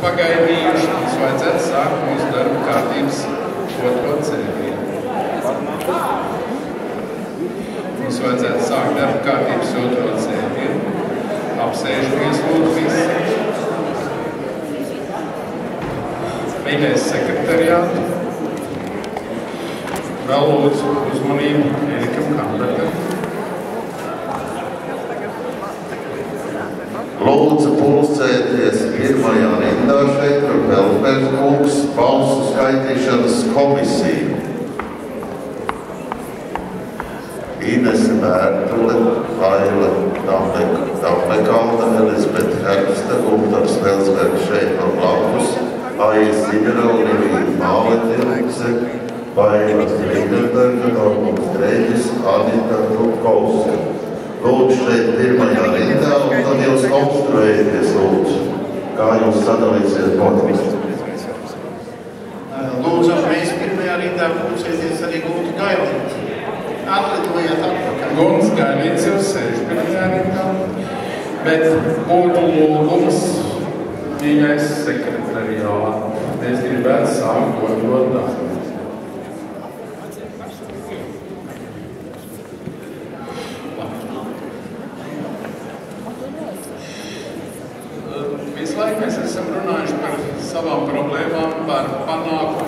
pagaidījuši, mums vajadzētu sākt mūsu darba kārtības otro cēlienu. Mums vajadzētu sākt darba kārtības otro cēlienu. Apsēžamies lūdzu visi. Mīļais sekretariātu. Vēl lūdzu uzmanību Erikam Kambertam. Lūdzu pulcēties pirmajā rindā šeit par Pelpēta kungs balsu skaitīšanas komisiju. Inese Bērtule, Aila Tammekalna, Elizabete Herbsta, Gunārs Velsbergs šeit no blakus, Aija Ziņara, Olivija Māletilkse, Baila Strīderberga, Normons Dreļis, Anita Rutkovska. Lūdzu šeit pirmajā rindā, un tad jūs konstruējieties, lūdzu. Kā jūs sadalīsiet potevis? Lūdzu, mēs pirmajā rindā pulcēties arī Gunta Gailīti. Atlidojiet atpakaļ. Gunts Gailīts jau sēž pirmajā rindā, bet būtu lūgums mīļais sekretariātu. Es gribētu sākt otro darbu. Visu laiku mēs esam runājuši par savām problēmām, par panākumiem.